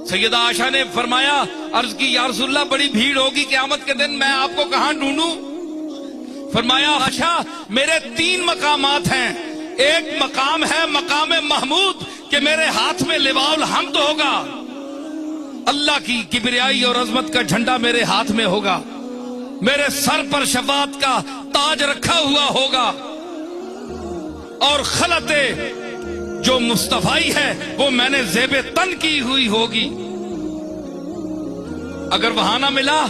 سیدہ عائشہ نے فرمایا، عرض کی یا رسول اللہ بڑی بھیڑ ہوگی قیامت کے دن، میں آپ کو کہاں ڈھونڈوں؟ فرمایا عائشہ میرے 3 مقامات ہیں، ایک مقام ہے مقام محمود کہ میرے ہاتھ میں لواء الحمد ہوگا، اللہ کی کبریائی اور عظمت کا جھنڈا میرے ہاتھ میں ہوگا، میرے سر پر شفاعت کا تاج رکھا ہوا ہوگا، اور خلط جو مصطفی ہے وہ میں نے زیب تن کی ہوئی ہوگی۔ اگر وہاں نہ ملا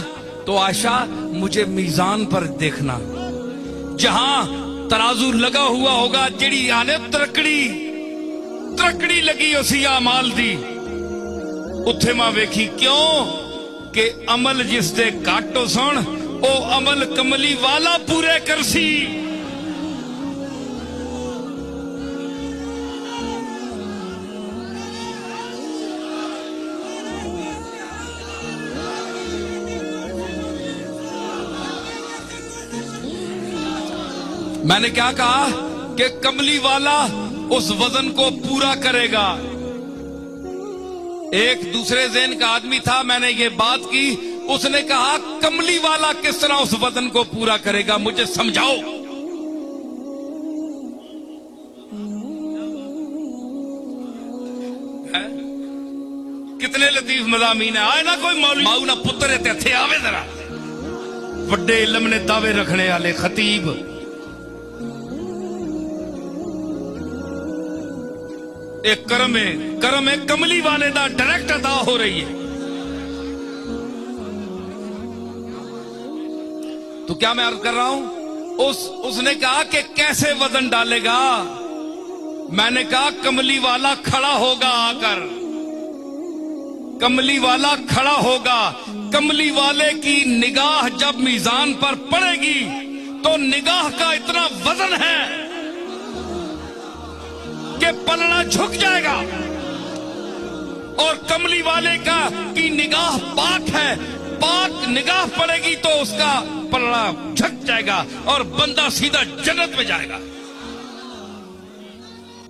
تو عائشہ مجھے میزان پر دیکھنا، جہاں ترازو لگا ہوا ہوگا، جڑی آنے ترکڑی لگی اسی اعمال دی، اتھے ماں ویکھی، کیوں کہ عمل جس دے کاٹو سن او عمل کملی والا پورے کرسی۔ میں نے کیا کہا کہ کملی والا اس وزن کو پورا کرے گا۔ ایک دوسرے ذہن کا آدمی تھا، میں نے یہ بات کی، اس نے کہا کملی والا کس طرح اس وزن کو پورا کرے گا، مجھے سمجھاؤ۔ کتنے لطیف مضامین ہیں، آئے نا کوئی مولوی ماؤ نہ پتر تھے آوے ذرا، بڑے علم نے دعوے رکھنے والے خطیب۔ ایک کرم ہے کملی والے دا ڈائریکٹ عطا ہو رہی ہے۔ تو کیا میں عرض کر رہا ہوں، اس نے کہا کہ کیسے وزن ڈالے گا؟ میں نے کہا کملی والا کھڑا ہوگا، آ کر کملی والا کھڑا ہوگا، کملی والے کی نگاہ جب میزان پر پڑے گی تو نگاہ کا اتنا وزن ہے کہ پلڑا جھک جائے گا، اور کملی والے کی نگاہ پاک ہے، پاک نگاہ پڑے گی تو اس کا پلڑا جھک جائے گا اور بندہ سیدھا جنت میں جائے گا۔